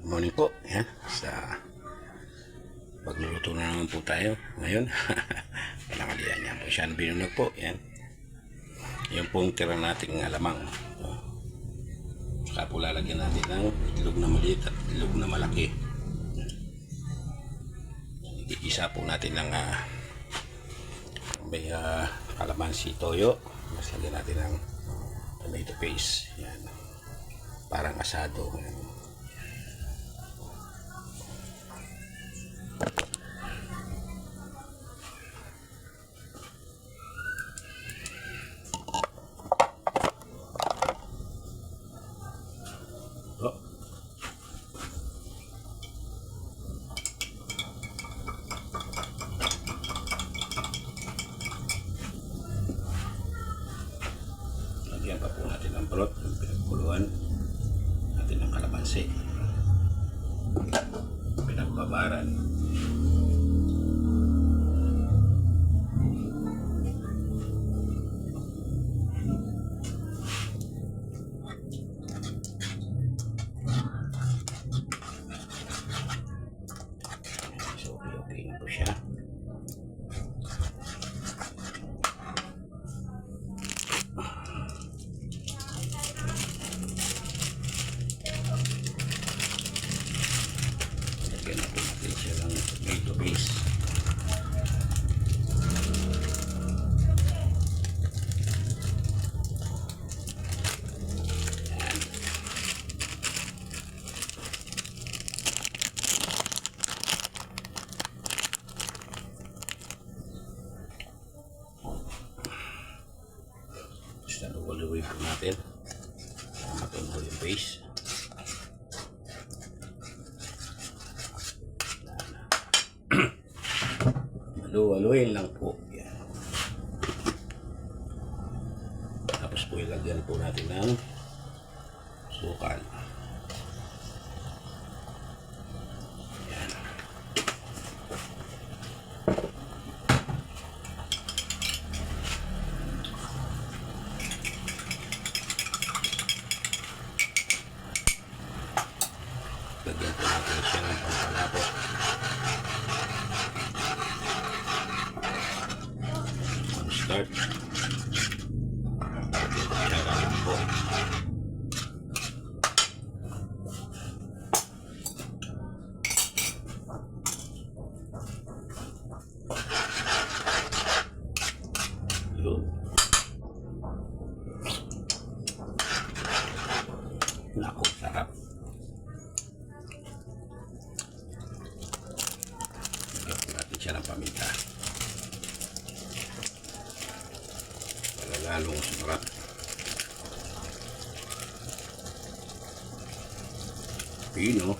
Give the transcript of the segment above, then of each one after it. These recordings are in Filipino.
Good morning po. Yan. Sa pagluluto na naman po tayo ngayon. Panangalian yan po. Siya ang binunog po. Yan. Yung pong tira nating alamang. Saka po lalagyan natin ng itlog na maliit at itlog na malaki. Isa po natin ng may kalamansi toyo. Mas lagyan natin ng tomato paste. Yan. Parang asado. Yan. Lagyan pa po natin ang balot, yung pinagkuluan natin ng kalamansi, pinagbabaran. So okay na po siya. Lagyan na po natin siya ng tomato paste. Basta all-the-way po natin matunaw yung paste. Haluin lang po. Yan. Tapos po ilagyan po natin ng sukal. Yan. Lagyan po natin siya ng pampalapot. Start. Lagyan po. Yun. Naku, sarap. Lagyan po natin siya ng paminta. Lalong sarap. Pino.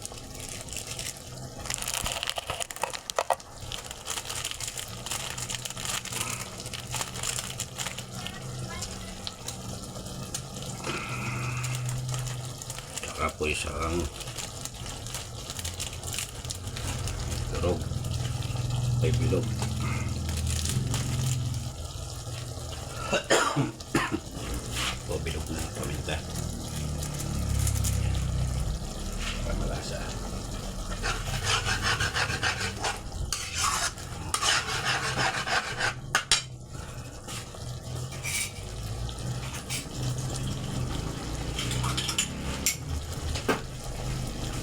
Saka po isang durog ay bilog. O bilog na paminta para malasa.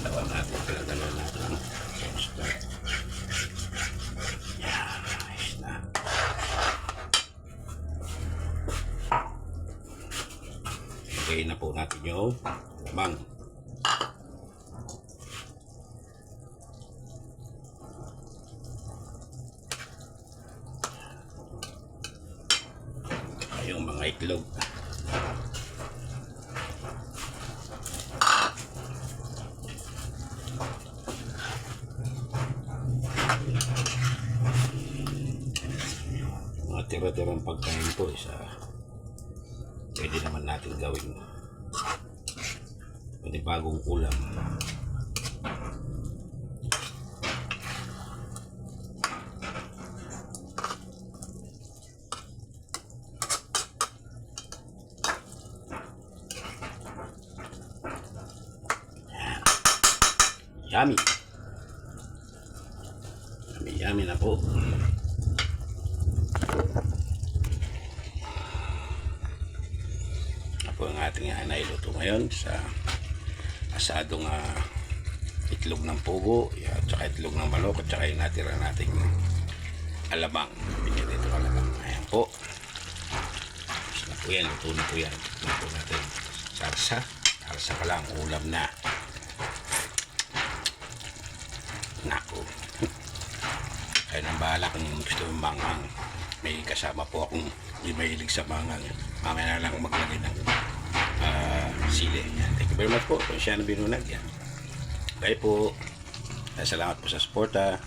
Lawan natin, pinagdalawan natin ang cornstarch. Yan, ayos na. Lagay na po natin yung lamang. Yung mga itlog. Mga tira-tirang pagkain po isa pwede naman natin gawin panibagong ulam. Yummy. Yummy na po. Ako ang ating nailuto ngayon sa asadong itlog ng pugo, at saka itlog ng manok, at saka yung natira nating alamang. Bigyan dito alamang. Ayan po. Tapos na po yan. Luto na po yan. Luto natin. Sarsa. Sarsa pa lang. Ulam na. Naku. Kaya nang bahala kung gusto yung mangang. May kasama po akong hindi mahilig sa mangang. Mamaya na lang maglagay ng sili. Yan. Thank you very much po. Kung siya na binunag yan. Bye po. Salamat po sa suporta.